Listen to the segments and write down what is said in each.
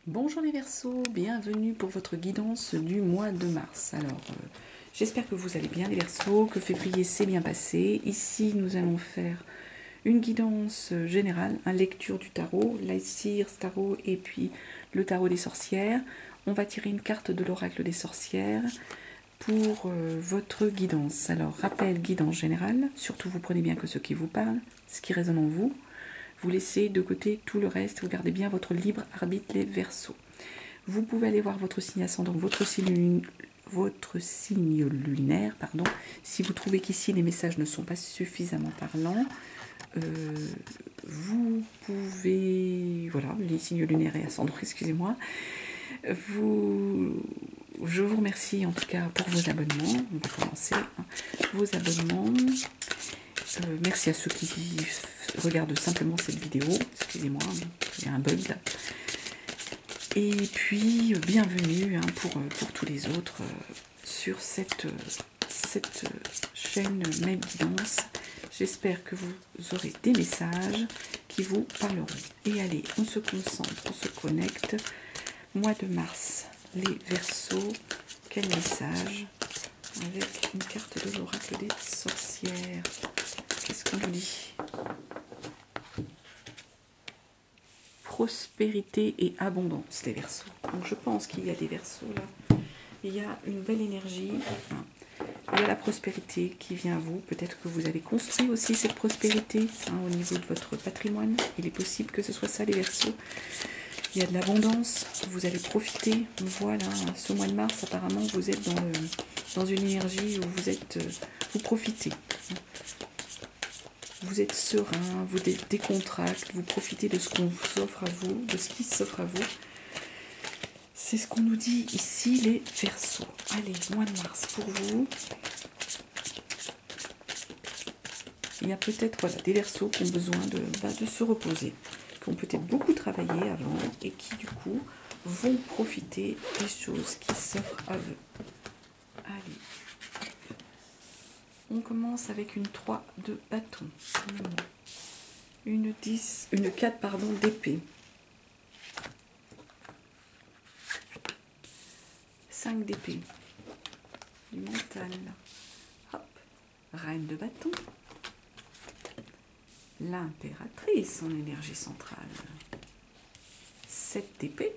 Bonjour les Verseaux, bienvenue pour votre guidance du mois de mars. Alors, j'espère que vous allez bien les Verseaux, que février s'est bien passé. Ici, nous allons faire une guidance générale, une lecture du tarot, l'Aesir Tarot et puis le tarot des sorcières. On va tirer une carte de l'oracle des sorcières pour votre guidance. Alors, rappel, guidance générale, surtout vous prenez bien que ce qui vous parle, ce qui résonne en vous. Vous laissez de côté tout le reste, vous gardez bien votre libre arbitre les Verseaux. Vous pouvez aller voir votre signe ascendant, votre signe lunaire, pardon. Si vous trouvez qu'ici les messages ne sont pas suffisamment parlants, vous pouvez, voilà, les signes lunaires et ascendants, excusez-moi. Je vous remercie en tout cas pour vos abonnements. On va commencer. Vos abonnements. Merci à ceux qui regardent simplement cette vidéo. Excusez-moi, il y a un bug là. Et puis, bienvenue pour tous les autres sur cette chaîne Même Guidance. J'espère que vous aurez des messages qui vous parleront. Et allez, on se concentre, on se connecte. Mois de mars, les Verseaux, quel message? Avec une carte de l'oracle des sorcières. Qu'est-ce qu'on nous dit? Prospérité et abondance, les Verseaux. Donc je pense qu'il y a des Verseaux là. Il y a une belle énergie. Il y a la prospérité qui vient à vous. Peut-être que vous avez construit aussi cette prospérité au niveau de votre patrimoine. Il est possible que ce soit ça, les Verseaux. Il y a de l'abondance. Vous allez profiter. Voilà, ce mois de mars, apparemment, vous êtes dans une énergie où vous profitez. Vous êtes serein, vous décontractez, vous profitez de ce qu'on vous offre à vous, de ce qui s'offre à vous. C'est ce qu'on nous dit ici, les Verseaux. Allez, mois de mars pour vous. Il y a peut-être des Verseaux qui ont besoin de se reposer, qui ont peut-être beaucoup travaillé avant et qui du coup vont profiter des choses qui s'offrent à eux. Allez. On commence avec une 3 de bâton, une 4 pardon, d'épée, 5 d'épée, du mental, hop, reine de bâton, l'impératrice en énergie centrale, 7 d'épée,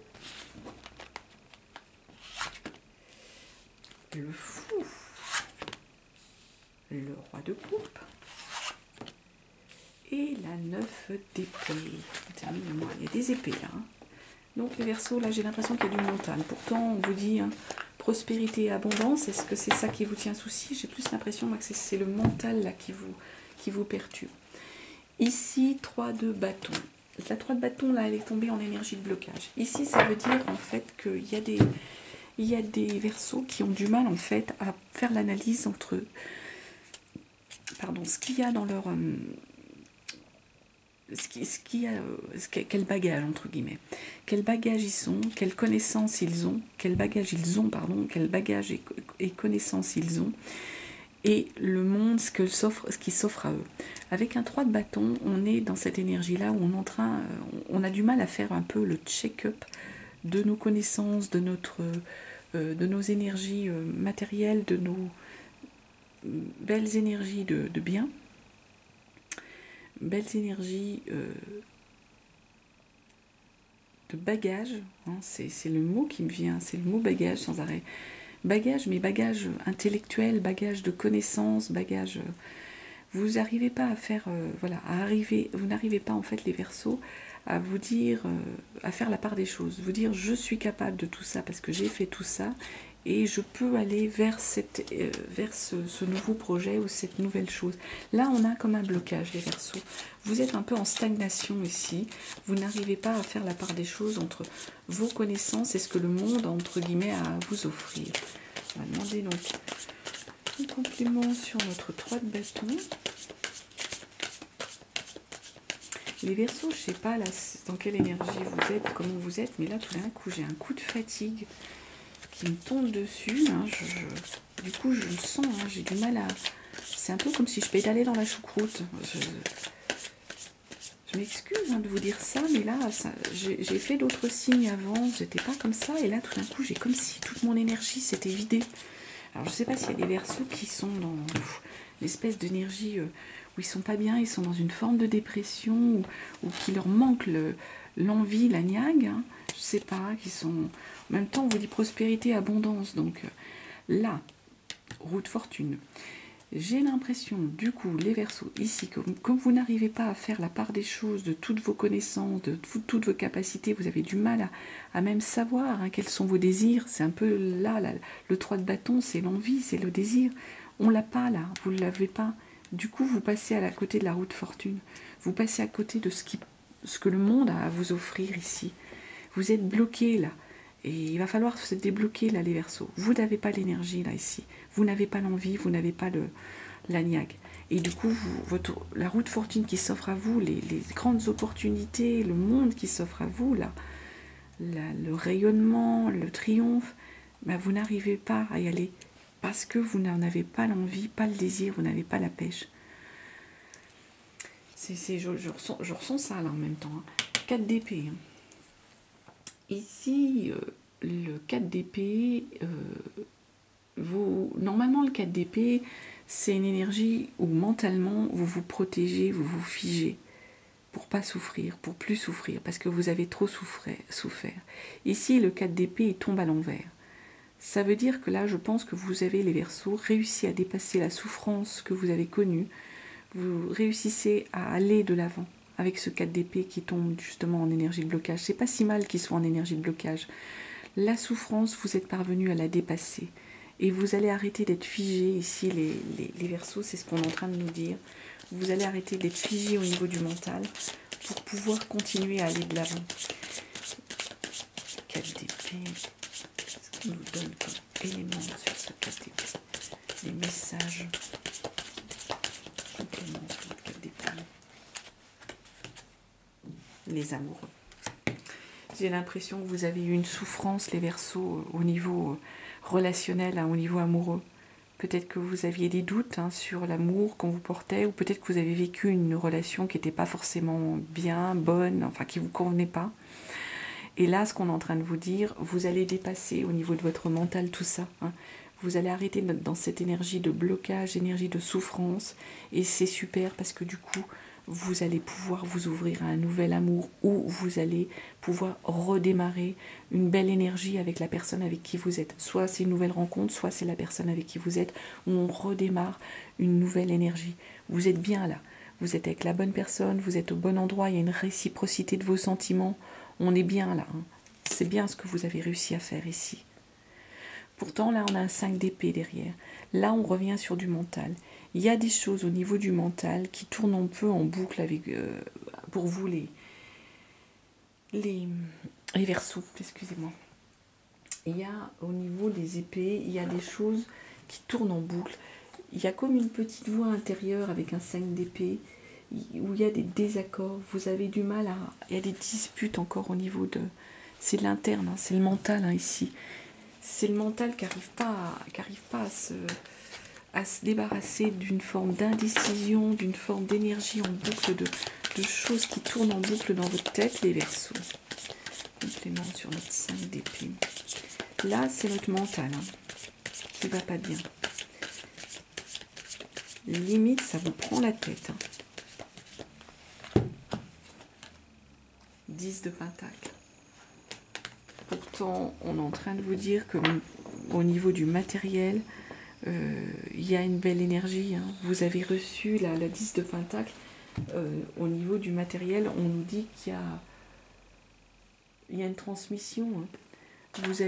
le fou, le roi de coupe et la 9 d'épée. Il y a des épées là. Donc les Verseaux, là j'ai l'impression qu'il y a du mental. Pourtant on vous dit prospérité et abondance. Est-ce que c'est ça qui vous tient souci? J'ai plus l'impression que c'est le mental là qui vous perturbe. Ici 3 de bâton. La 3 de bâton là elle est tombée en énergie de blocage. Ici ça veut dire en fait qu'il y a des Verseaux qui ont du mal en fait à faire l'analyse entre ce qu'il y a dans leur quel bagage entre guillemets, quel bagage ils sont, quelle connaissance ils ont, quel bagage ils ont, quel bagage et connaissance ils ont, et le monde, ce qui s'offre à eux. Avec un 3 de bâton, on est dans cette énergie là où on a du mal à faire un peu le check-up de nos connaissances, de nos énergies matérielles, de nos belles énergies de bien, belles énergies de bagage, c'est le mot qui me vient, c'est le mot bagage sans arrêt. Bagage, mais bagage intellectuel, bagage de connaissances, bagage... vous n'arrivez pas à faire... vous n'arrivez pas en fait les Verseaux à vous dire, à faire la part des choses, vous dire je suis capable de tout ça parce que j'ai fait tout ça, et je peux aller vers ce nouveau projet ou cette nouvelle chose. Là, on a comme un blocage, les Verseaux. Vous êtes un peu en stagnation ici. Vous n'arrivez pas à faire la part des choses entre vos connaissances et ce que le monde, entre guillemets, a à vous offrir. On va demander donc un complément sur notre 3 de bâton. Les Verseaux, je ne sais pas là, dans quelle énergie vous êtes, comment vous êtes, mais là, tout d'un coup, j'ai un coup de fatigue qui me tombe dessus, du coup je le sens, j'ai du mal à... C'est un peu comme si je pédalais dans la choucroute. Je m'excuse de vous dire ça, mais là, j'ai fait d'autres signes avant, j'étais pas comme ça, et là, tout d'un coup, j'ai comme si toute mon énergie s'était vidée. Alors, je sais pas s'il y a des Verseaux qui sont dans l'espèce d'énergie où ils sont pas bien, ils sont dans une forme de dépression, ou qui leur manque l'envie, la niague, hein. Je sais pas, qui sont... En même temps, on vous dit prospérité, abondance, donc là, roue de fortune. J'ai l'impression, du coup, les Verseaux, ici, comme vous n'arrivez pas à faire la part des choses, de toutes vos connaissances, de toutes vos capacités, vous avez du mal à même savoir quels sont vos désirs. C'est un peu là, le 3 de bâton, c'est l'envie, c'est le désir. On l'a pas là, vous ne l'avez pas. Du coup, vous passez à côté de la roue de fortune. Vous passez à côté de ce que le monde a à vous offrir ici. Vous êtes bloqué là. Et il va falloir se débloquer là, les Verseaux. Vous n'avez pas l'énergie là, ici. Vous n'avez pas l'envie, vous n'avez pas la niaque. Et du coup, la roue de fortune qui s'offre à vous, les grandes opportunités, le monde qui s'offre à vous, là, le rayonnement, le triomphe, vous n'arrivez pas à y aller. Parce que vous n'en avez pas l'envie, pas le désir, vous n'avez pas la pêche. Je ressens ça là en même temps. 4 d'épée. Ici, le 4 d'épée, normalement le 4 d'épée, c'est une énergie où mentalement vous vous protégez, vous vous figez pour pas souffrir, pour plus souffrir, parce que vous avez trop souffert. Ici, le 4 d'épée, il tombe à l'envers. Ça veut dire que là, je pense que vous avez, les Verseaux, réussi à dépasser la souffrance que vous avez connue. Vous réussissez à aller de l'avant avec ce 4 d'épée qui tombe justement en énergie de blocage. C'est pas si mal qu'il soit en énergie de blocage. La souffrance, vous êtes parvenu à la dépasser. Et vous allez arrêter d'être figé ici, les Verseaux, c'est ce qu'on est en train de nous dire. Vous allez arrêter d'être figé au niveau du mental pour pouvoir continuer à aller de l'avant. 4 d'épée, qu'est-ce qu'on nous donne comme élément sur ce 4 d'épée? Les messages compléments sur le 4 d'épée. Les amoureux. J'ai l'impression que vous avez eu une souffrance, les Verseaux, au niveau relationnel, au niveau amoureux. Peut-être que vous aviez des doutes sur l'amour qu'on vous portait, ou peut-être que vous avez vécu une relation qui n'était pas forcément bien, bonne, enfin qui ne vous convenait pas. Et là, ce qu'on est en train de vous dire, vous allez dépasser au niveau de votre mental tout ça. Vous allez arrêter dans cette énergie de blocage, énergie de souffrance. Et c'est super parce que du coup, vous allez pouvoir vous ouvrir à un nouvel amour ou vous allez pouvoir redémarrer une belle énergie avec la personne avec qui vous êtes. Soit c'est une nouvelle rencontre, soit c'est la personne avec qui vous êtes, où on redémarre une nouvelle énergie. Vous êtes bien là, vous êtes avec la bonne personne, vous êtes au bon endroit, il y a une réciprocité de vos sentiments, on est bien là. C'est bien ce que vous avez réussi à faire ici. Pourtant, là, on a un 5 d'épée derrière. Là, on revient sur du mental. Il y a des choses au niveau du mental qui tournent un peu en boucle avec, pour vous, les Verseaux, excusez-moi. Il y a, au niveau des épées, il y a des choses qui tournent en boucle. Il y a comme une petite voix intérieure avec un 5 d'épée, où il y a des désaccords. Vous avez du mal à... Il y a des disputes encore au niveau de... C'est de l'interne, c'est le mental ici. C'est le mental qui n'arrive pas à se débarrasser d'une forme d'indécision, d'une forme d'énergie en boucle, de choses qui tournent en boucle dans votre tête, les Verseaux. Complément sur notre 5 d'épée. Là, c'est notre mental qui va pas bien. Limite, ça vous prend la tête. 10 de pentacle. Pourtant, on est en train de vous dire que au niveau du matériel, il y a une belle énergie. Vous avez reçu la 10 de pentacle. Au niveau du matériel, on nous dit qu'il y a une transmission. Vous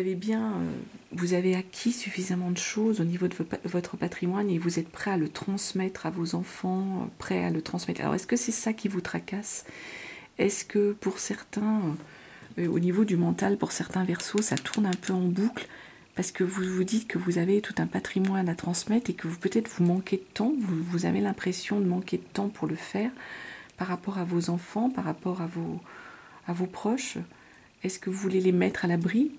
avez acquis suffisamment de choses au niveau de votre patrimoine et vous êtes prêt à le transmettre à vos enfants, prêt à le transmettre. Alors, est-ce que c'est ça qui vous tracasse? Est-ce que pour certains... au niveau du mental, pour certains Verseaux, ça tourne un peu en boucle parce que vous vous dites que vous avez tout un patrimoine à transmettre et que peut-être vous manquez de temps, vous avez l'impression de manquer de temps pour le faire par rapport à vos enfants, par rapport à vos proches. Est-ce que vous voulez les mettre à l'abri?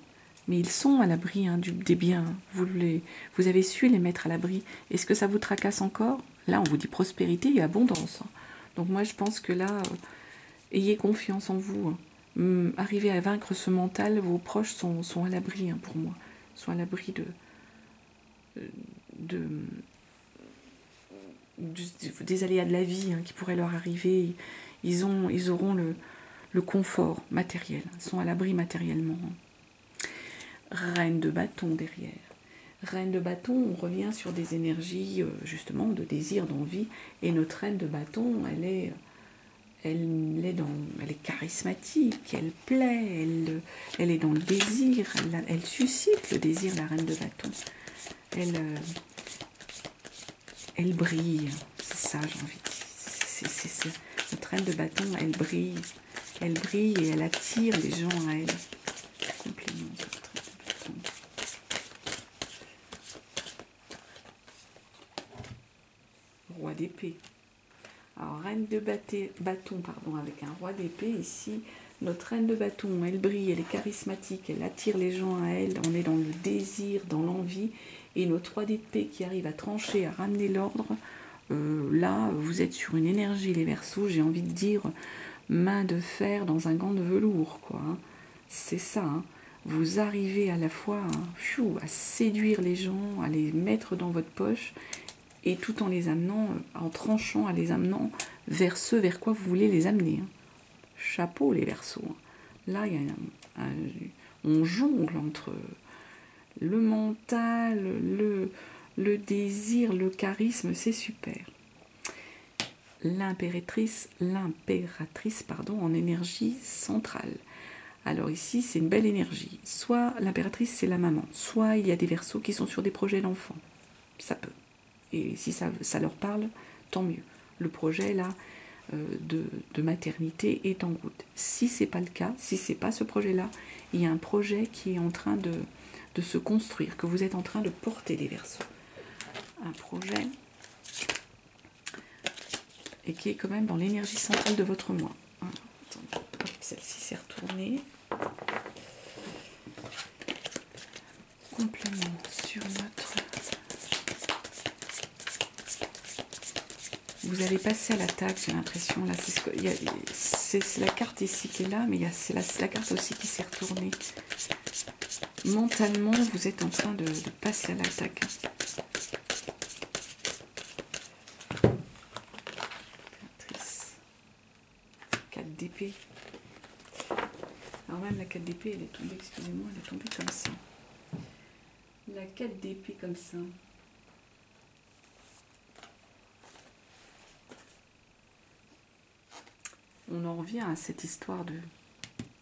Mais ils sont à l'abri des biens. Vous avez su les mettre à l'abri. Est-ce que ça vous tracasse encore? Là, on vous dit prospérité et abondance. Donc moi, je pense que là... Ayez confiance en vous. Arrivez à vaincre ce mental, vos proches sont à l'abri, hein, pour moi. Sont à l'abri des aléas de la vie, hein, qui pourraient leur arriver. Ils auront le confort matériel, ils sont à l'abri matériellement. Reine de bâton derrière. Reine de bâton, on revient sur des énergies justement de désir, d'envie, et notre reine de bâton, elle est charismatique, elle plaît, elle est dans le désir, elle suscite le désir, la reine de bâton. Elle brille, c'est ça j'ai envie de dire. Notre reine de bâton, elle brille et elle attire les gens à elle. Complément de notre reine de bâton. Roi d'épée. Alors, reine de bâton, pardon, avec un roi d'épée ici. Notre reine de bâton, elle brille, elle est charismatique, elle attire les gens à elle. On est dans le désir, dans l'envie. Et notre roi d'épée qui arrive à trancher, à ramener l'ordre. Là, vous êtes sur une énergie, les Verseaux, j'ai envie de dire, main de fer dans un gant de velours, quoi. Hein. C'est ça, hein. Vous arrivez à la fois à séduire les gens, à les mettre dans votre poche, et tout en les amenant, en tranchant, à les amenant vers ce vers quoi vous voulez les amener. Hein. Chapeau, les Verseaux. Là, il y a on jongle entre le mental, le désir, le charisme, c'est super. L'impératrice, en énergie centrale. Alors ici, c'est une belle énergie. Soit l'impératrice, c'est la maman, soit il y a des Verseaux qui sont sur des projets d'enfants. Ça peut. Et si ça leur parle, tant mieux. Le projet, là, de maternité est en route. Si ce n'est pas le cas, si ce n'est pas ce projet-là, il y a un projet qui est en train de se construire, que vous êtes en train de porter, les Verseaux. Un projet et qui est quand même dans l'énergie centrale de votre moi. Attendez, celle-ci s'est retournée. Complément sur notre... Vous allez passer à l'attaque, j'ai l'impression. Là, c'est la carte ici qui est là, mais c'est la carte aussi qui s'est retournée. Mentalement, vous êtes en train de passer à l'attaque. 4 d'épée. Alors même la 4 d'épée, elle est tombée, excusez-moi, elle est tombée comme ça. La 4 d'épée comme ça. On en revient à cette histoire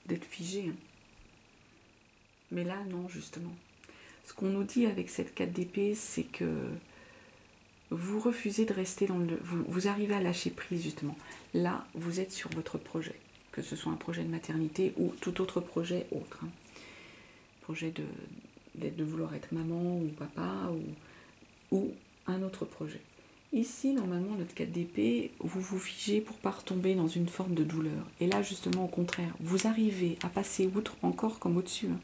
d'être figé. Mais là, non, justement. Ce qu'on nous dit avec cette 4 d'épée, c'est que vous refusez de rester dans le... Vous arrivez à lâcher prise, justement. Là, vous êtes sur votre projet. Que ce soit un projet de maternité ou tout autre projet autre. Hein. Projet de vouloir être maman ou papa ou un autre projet. Ici, normalement, notre 4 d'épée, vous vous figez pour ne pas retomber dans une forme de douleur. Et là, justement, au contraire, vous arrivez à passer outre, encore comme au-dessus, hein,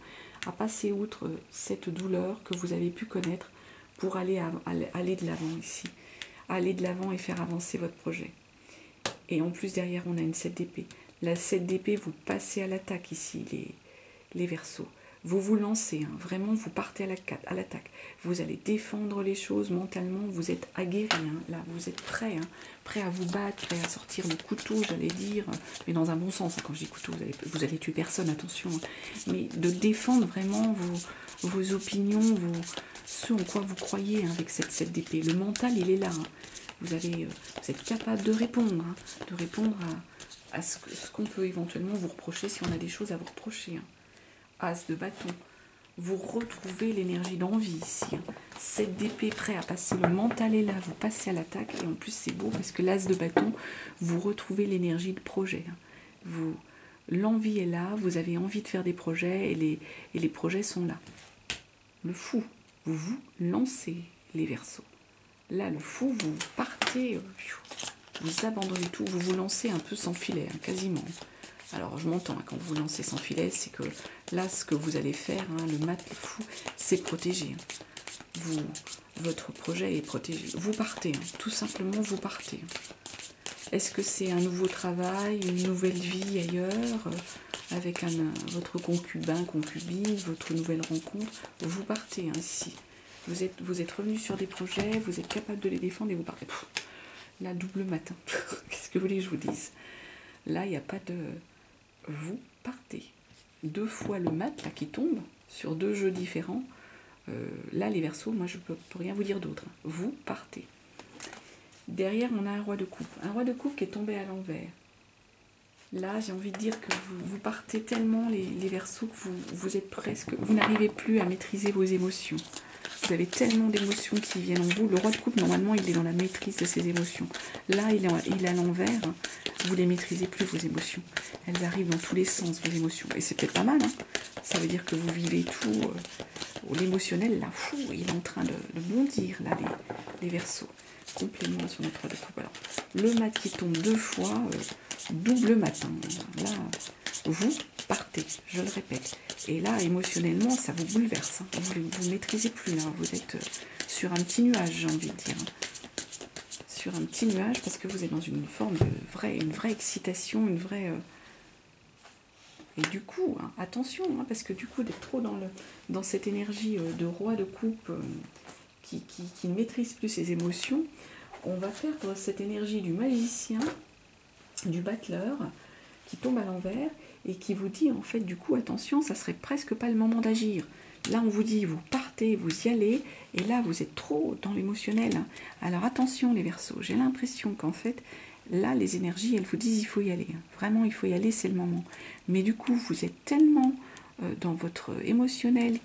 à passer outre cette douleur que vous avez pu connaître pour aller de l'avant ici. Aller de l'avant et faire avancer votre projet. Et en plus, derrière, on a une 7 d'épée. La 7 d'épée, vous passez à l'attaque ici, les Verseaux. Vous vous lancez, hein, vraiment, vous partez à l'attaque. Vous allez défendre les choses mentalement, vous êtes aguerri, hein, là, vous êtes prêt, hein, prêt à vous battre, prêt à sortir le couteau, j'allais dire, mais dans un bon sens, hein, quand je dis couteau, vous allez tuer personne, attention, hein, mais de défendre vraiment vos opinions, ce en quoi vous croyez, hein, avec cette 7 d'épée. Le mental, il est là, hein. Vous êtes capable de répondre, hein, à ce qu'on peut éventuellement vous reprocher si on a des choses à vous reprocher. Hein. As de bâton. Vous retrouvez l'énergie d'envie ici. Hein. 7 d'épée prêt à passer, le mental est là, vous passez à l'attaque. Et en plus, c'est beau parce que l'as de bâton, vous retrouvez l'énergie de projet. Hein. L'envie est là, vous avez envie de faire des projets et les projets sont là. Le fou, vous vous lancez, les Verseaux. Là, le fou, vous partez, vous abandonnez tout, vous vous lancez un peu sans filet, hein, quasiment. Alors, je m'entends, hein, quand vous lancez sans filet, c'est que là, ce que vous allez faire, hein, le fou, c'est protéger. Votre projet est protégé. Vous partez, hein, tout simplement, vous partez. Est-ce que c'est un nouveau travail, une nouvelle vie ailleurs, avec votre concubin, concubine, votre nouvelle rencontre? Vous partez ici. Vous êtes revenu sur des projets, vous êtes capable de les défendre et vous partez. Pff, là, double matin. Qu'est-ce que vous voulez que je vous dise? Là, il n'y a pas de... Vous partez. 2 fois le mat là, qui tombe sur 2 jeux différents. Là, les Verseaux, moi, je ne peux rien vous dire d'autre. Vous partez. Derrière, on a un roi de coupe. Un roi de coupe qui est tombé à l'envers. Là, j'ai envie de dire que vous partez tellement, les Verseaux, que vous êtes presque... Vous n'arrivez plus à maîtriser vos émotions. Vous avez tellement d'émotions qui viennent en vous. Le roi de coupe, normalement, il est dans la maîtrise de ses émotions. Là, il est à l'envers. Vous ne les maîtrisez plus, vos émotions. Elles arrivent dans tous les sens, vos émotions. Et c'est peut-être pas mal. Hein. Ça veut dire que vous vivez tout. L'émotionnel, là, fou, il est en train de bondir, là, les Verseaux. Complément sur notre roi de coupe. Alors, le mat qui tombe 2 fois, double matin. Là, vous partez, je le répète. Et là, émotionnellement, ça vous bouleverse. Hein. Vous ne maîtrisez plus. Là. Vous êtes sur un petit nuage, j'ai envie de dire. Sur un petit nuage, parce que vous êtes dans une forme de une vraie excitation, une vraie... Et du coup, hein, attention, hein, parce que du coup, d'être trop dans cette énergie de roi de coupe qui ne maîtrise plus ses émotions, on va perdre cette énergie du magicien, du battleur, qui tombe à l'envers et qui vous dit, en fait, du coup, attention, ça serait presque pas le moment d'agir. Là, on vous dit, vous partez, vous y allez, et là, vous êtes trop dans l'émotionnel. Hein. Alors, attention, les Verseaux, j'ai l'impression qu'en fait, là, les énergies, elles vous disent, il faut y aller. Vraiment, il faut y aller, c'est le moment. Mais du coup, vous êtes tellement dans votre émotionnel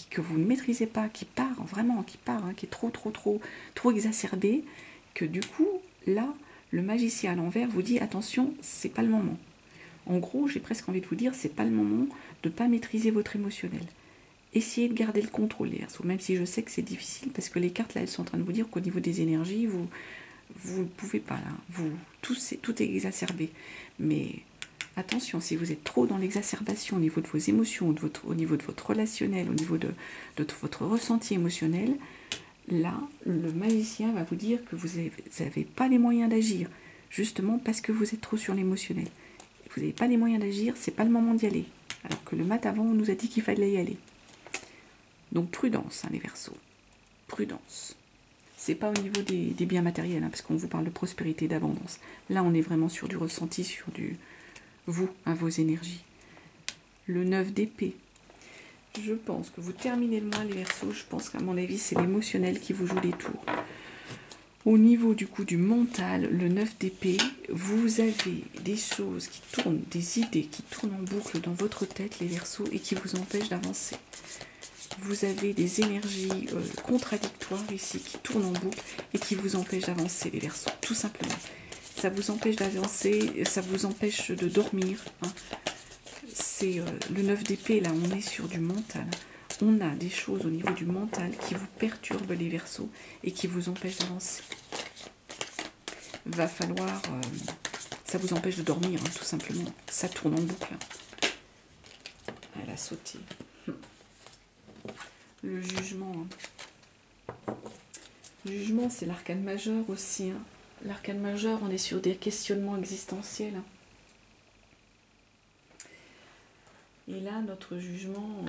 que vous ne maîtrisez pas, qui part, vraiment, hein, qui est trop exacerbé, que du coup, là, le magicien à l'envers vous dit, attention, c'est pas le moment. En gros, j'ai presque envie de vous dire, c'est pas le moment de ne pas maîtriser votre émotionnel. Essayez de garder le contrôle, les Verseaux, même si je sais que c'est difficile, parce que les cartes, là, elles sont en train de vous dire qu'au niveau des énergies, vous ne pouvez pas, là. Tout est exacerbé. Mais attention, si vous êtes trop dans l'exacerbation au niveau de vos émotions, au niveau de votre relationnel, au niveau de votre ressenti émotionnel, là, le magicien va vous dire que vous n'avez pas les moyens d'agir, justement parce que vous êtes trop sur l'émotionnel. Vous n'avez pas les moyens d'agir, c'est pas le moment d'y aller. Alors que le mat avant, on nous a dit qu'il fallait y aller. Donc prudence, hein, les Verseaux. Prudence. C'est pas au niveau des biens matériels, hein, parce qu'on vous parle de prospérité, d'abondance. Là, on est vraiment sur du ressenti, sur du vous, hein, vos énergies. Le 9 d'épée. Je pense que vous terminez le mois, les Verseaux. Je pense qu'à mon avis, c'est l'émotionnel qui vous joue les tours. Au niveau du coup du mental, le 9 d'épée, vous avez des choses qui tournent, des idées qui tournent en boucle dans votre tête, les Verseaux, et qui vous empêchent d'avancer. Vous avez des énergies contradictoires ici qui tournent en boucle et qui vous empêchent d'avancer, les Verseaux, tout simplement. Ça vous empêche d'avancer, ça vous empêche de dormir. Hein. C'est le 9 d'épée, là, on est sur du mental. On a des choses au niveau du mental qui vous perturbent, les Verseaux, et qui vous empêchent d'avancer. Va falloir... ça vous empêche de dormir, hein, tout simplement. Ça tourne en boucle. Elle a sauté. Le jugement. Hein. Le jugement, c'est l'arcane majeur aussi. Hein. L'arcane majeur, on est sur des questionnements existentiels. Hein. Et là, notre jugement...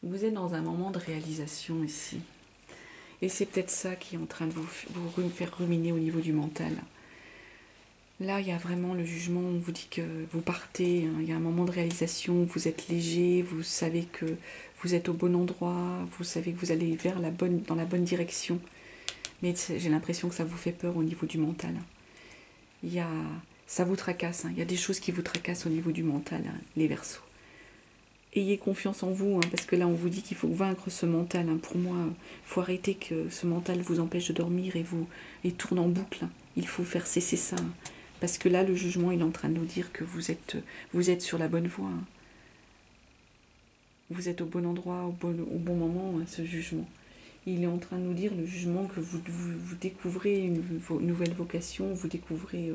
vous êtes dans un moment de réalisation ici. Et c'est peut-être ça qui est en train de vous faire ruminer au niveau du mental. Là, il y a vraiment le jugement, on vous dit que vous partez, hein, il y a un moment de réalisation, vous êtes léger, vous savez que vous êtes au bon endroit, vous savez que vous allez dans la bonne direction. Mais j'ai l'impression que ça vous fait peur au niveau du mental. Ça vous tracasse, hein, il y a des choses qui vous tracassent au niveau du mental, hein, les Verseaux. Ayez confiance en vous, hein, parce que là, on vous dit qu'il faut vaincre ce mental. Hein. Pour moi, il faut arrêter que ce mental vous empêche de dormir et tourne en boucle. Hein. Il faut faire cesser ça. Hein. Parce que là, le jugement, il est en train de nous dire que vous êtes sur la bonne voie. Hein. Vous êtes au bon endroit, au bon moment, hein, ce jugement. Il est en train de nous dire, le jugement, que vous découvrez une nouvelle vocation, vous découvrez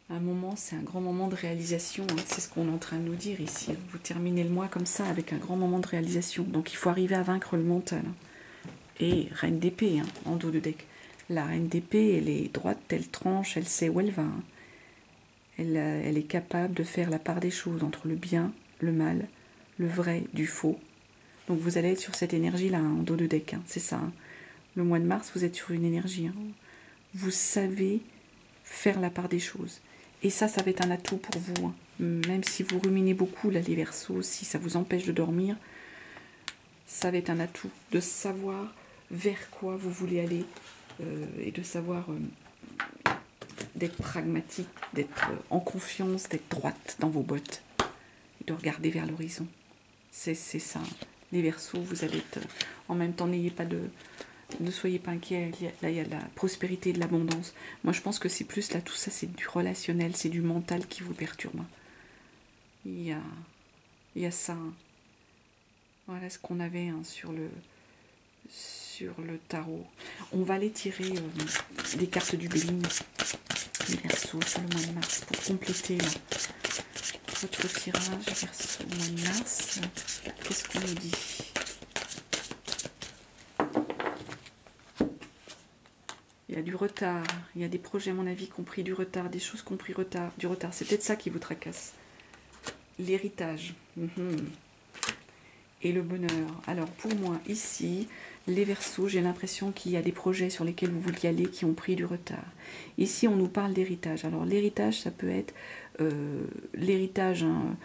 Un moment, c'est un grand moment de réalisation, hein. C'est ce qu'on est en train de nous dire ici. Vous terminez le mois comme ça, avec un grand moment de réalisation. Donc il faut arriver à vaincre le mental. Et reine d'épée, hein, en dos de deck. La reine d'épée, elle est droite, elle tranche, elle sait où elle va, hein. Elle est capable de faire la part des choses entre le bien, le mal, le vrai, du faux. Donc vous allez être sur cette énergie-là, hein, en dos de deck, hein, c'est ça, hein. Le mois de mars, vous êtes sur une énergie, hein. Vous savez faire la part des choses. Et ça va être un atout pour vous, hein. Même si vous ruminez beaucoup, là, les Verseaux, si ça vous empêche de dormir, ça va être un atout de savoir vers quoi vous voulez aller, et de savoir d'être pragmatique, d'être en confiance, d'être droite dans vos bottes et de regarder vers l'horizon. C'est ça. Les Verseaux, vous allez être... En même temps, ne soyez pas inquiets. Là, il y a de la prospérité et de l'abondance. Moi, je pense que c'est plus là, tout ça, c'est du relationnel, c'est du mental qui vous perturbe. Il y a ça, hein. Voilà ce qu'on avait, hein, sur le tarot. On va aller tirer des cartes du bling, les Verseaux, sur le mois de mars, pour compléter là, votre tirage Verseau au mois de mars. Qu'est-ce qu'on nous dit? Il y a du retard, il y a des projets à mon avis qui ont pris du retard, des choses qui ont pris du retard. C'est peut-être ça qui vous tracasse. L'héritage. Et le bonheur. Alors pour moi, ici, les Verseaux, j'ai l'impression qu'il y a des projets sur lesquels vous vouliez aller qui ont pris du retard. Ici, on nous parle d'héritage. Alors l'héritage, ça peut être l'héritage, hein,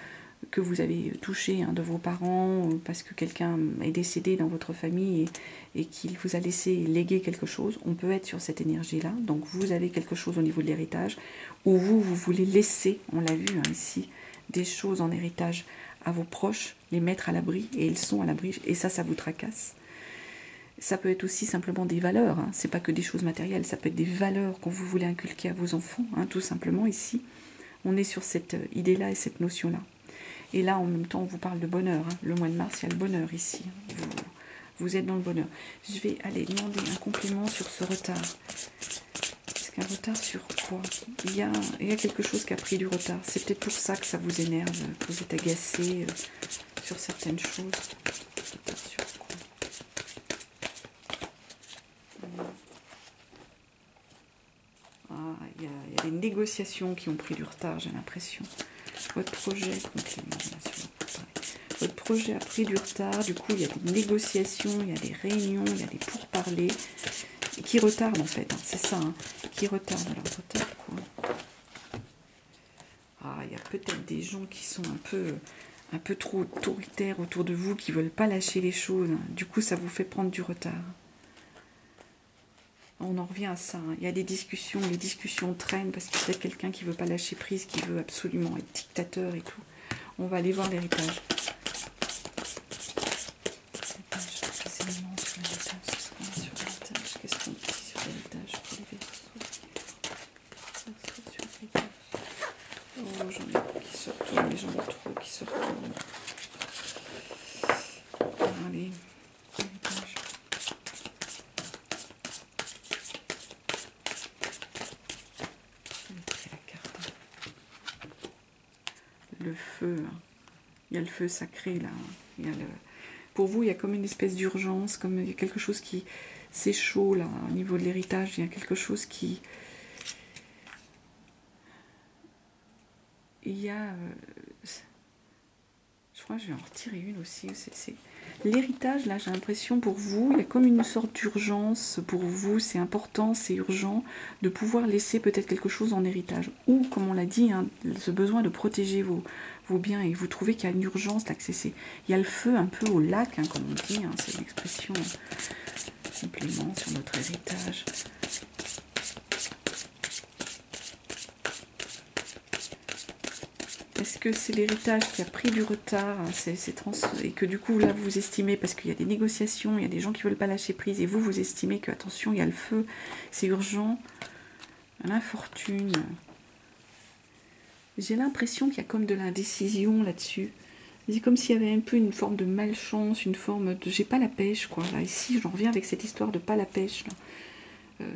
que vous avez touché, hein, de vos parents, parce que quelqu'un est décédé dans votre famille et qu'il vous a laissé léguer quelque chose. On peut être sur cette énergie-là. Donc vous avez quelque chose au niveau de l'héritage, ou vous voulez laisser, on l'a vu, hein, ici, des choses en héritage à vos proches, les mettre à l'abri, et ils sont à l'abri, et ça vous tracasse. Ça peut être aussi simplement des valeurs, hein. C'est pas que des choses matérielles, ça peut être des valeurs que vous voulez inculquer à vos enfants, hein, tout simplement. Ici, on est sur cette idée-là et cette notion-là. Et là, en même temps, on vous parle de bonheur, hein. Le mois de mars, il y a le bonheur ici. Vous êtes dans le bonheur. Je vais aller demander un complément sur ce retard. Est-ce qu'un retard sur quoi? Il y a quelque chose qui a pris du retard. C'est peut-être pour ça que ça vous énerve, que vous êtes agacé sur certaines choses. Retard sur quoi? Il y a des négociations qui ont pris du retard, j'ai l'impression. Votre projet, votre projet a pris du retard, du coup il y a des négociations, il y a des réunions, il y a des pourparlers qui retardent en fait, hein, c'est ça, hein, qui retardent. Alors retard quoi? Il y a peut-être des gens qui sont un peu trop autoritaires autour de vous, qui ne veulent pas lâcher les choses, hein. Du coup ça vous fait prendre du retard. On en revient à ça, hein. Il y a des discussions, les discussions traînent parce qu'il y a quelqu'un qui ne veut pas lâcher prise, qui veut absolument être dictateur et tout. On va aller voir l'héritage. Qu'est-ce qu'on dit sur l'héritage pour les Verseaux? Oh, j'en ai beaucoup qui se retournent, j'en ai trop qui se retournent. Allez, l'héritage. Le feu, il y a le feu sacré là, il y a pour vous il y a comme une espèce d'urgence, comme il y a quelque chose qui, c'est chaud là, au niveau de l'héritage, il y a quelque chose qui, il y a, je crois que je vais en retirer une aussi, c'est l'héritage là, j'ai l'impression pour vous, il y a comme une sorte d'urgence, pour vous c'est important, c'est urgent de pouvoir laisser peut-être quelque chose en héritage, ou comme on l'a dit, hein, ce besoin de protéger vos biens, et vous trouvez qu'il y a une urgence là, il y a le feu un peu au lac, hein, comme on dit, hein, c'est une expression complément sur notre héritage. Est-ce que c'est l'héritage qui a pris du retard, hein, et que du coup là vous estimez, parce qu'il y a des négociations, il y a des gens qui ne veulent pas lâcher prise, et vous estimez que attention, il y a le feu, c'est urgent, l'infortune. J'ai l'impression qu'il y a comme de l'indécision là-dessus. C'est comme s'il y avait un peu une forme de malchance, une forme de... J'ai pas la pêche, quoi. Là, ici, j'en reviens avec cette histoire de pas la pêche. Là.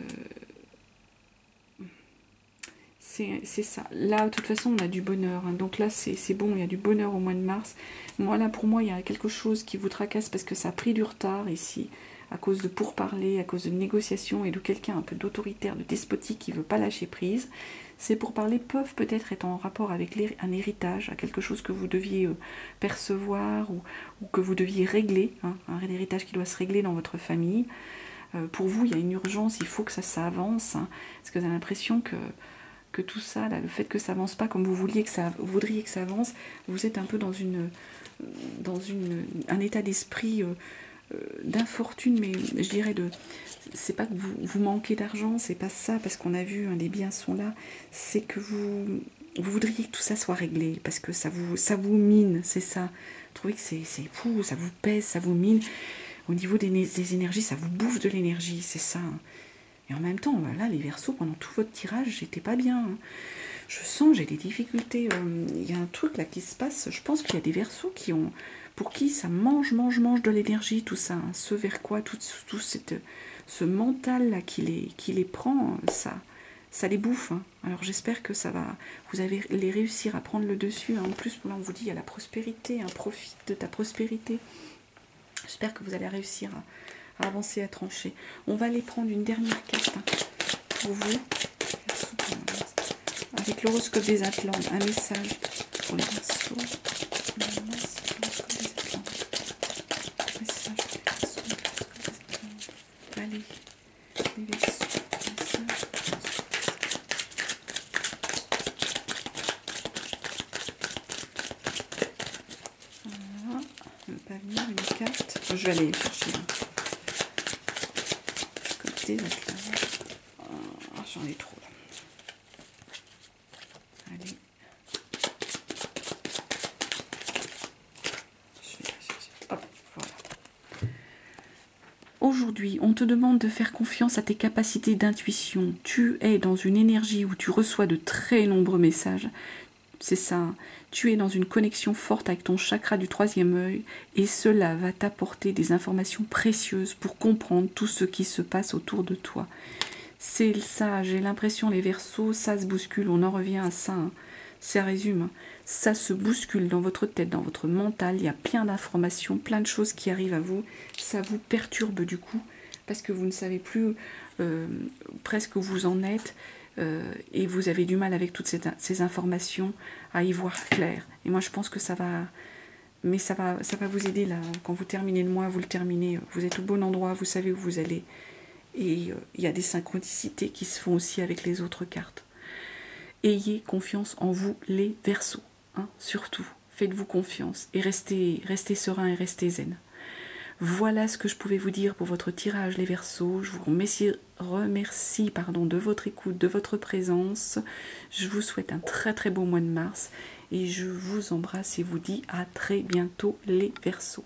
C'est ça. Là, de toute façon, on a du bonheur. Hein. Donc là, c'est bon, il y a du bonheur au mois de mars. Moi, là, pour moi, il y a quelque chose qui vous tracasse parce que ça a pris du retard ici, à cause de pourparlers, à cause de négociations et de quelqu'un un peu d'autoritaire, de despotique qui ne veut pas lâcher prise. Ces pourparlers peuvent peut-être être en rapport avec un héritage, à quelque chose que vous deviez percevoir ou que vous deviez régler, hein, un héritage qui doit se régler dans votre famille. Pour vous, il y a une urgence, il faut que ça avance, hein, parce que vous avez l'impression que tout ça, là, le fait que ça avance pas comme vous voudriez que ça avance, vous êtes un peu dans un état d'esprit d'infortune, mais je dirais c'est pas que vous manquez d'argent, c'est pas ça, parce qu'on a vu, hein, les biens sont là, c'est que vous voudriez que tout ça soit réglé, parce que ça vous mine, c'est ça. Vous trouvez que c'est fou, ça vous pèse, ça vous mine. Au niveau des énergies, ça vous bouffe de l'énergie, c'est ça. Et en même temps, là, les Verseaux, pendant tout votre tirage, j'étais pas bien. Hein. Je sens, j'ai des difficultés. Il y a un truc là qui se passe. Je pense qu'il y a des Verseaux pour qui ça mange de l'énergie, tout ça. Hein. Ce vers quoi, tout ce mental là qui les prend, ça les bouffe. Hein. Alors j'espère que vous allez les réussir à prendre le dessus. Hein. En plus, là, on vous dit, il y a la prospérité, hein, profite de ta prospérité. J'espère que vous allez réussir à avancer, à trancher. On va aller prendre une dernière carte, hein, pour vous, avec l'horoscope des Atlantes, un message pour les Verseaux. Allez, les Verseaux, voilà, ne pas venir une carte. Je vais aller chercher côté j'en ai trop là. Allez. Hop, voilà. Aujourd'hui, on te demande de faire confiance à tes capacités d'intuition. Tu es dans une énergie où tu reçois de très nombreux messages. C'est ça, tu es dans une connexion forte avec ton chakra du troisième œil et cela va t'apporter des informations précieuses pour comprendre tout ce qui se passe autour de toi. C'est ça, j'ai l'impression, les Verseaux, ça se bouscule, on en revient à ça, hein. Ça résume, hein. Ça se bouscule dans votre tête, dans votre mental, il y a plein d'informations, plein de choses qui arrivent à vous, ça vous perturbe du coup, parce que vous ne savez plus presque où vous en êtes, et vous avez du mal avec toutes ces informations à y voir clair. Et moi je pense que ça va vous aider là, quand vous terminez le mois, vous le terminez, vous êtes au bon endroit, vous savez où vous allez. Et il y a des synchronicités qui se font aussi avec les autres cartes. Ayez confiance en vous les Verseaux, hein, surtout. Faites-vous confiance et restez serein et restez zen. Voilà ce que je pouvais vous dire pour votre tirage les Verseaux. Je vous remercie de votre écoute, de votre présence. Je vous souhaite un très très beau mois de mars et je vous embrasse et vous dis à très bientôt les Verseaux.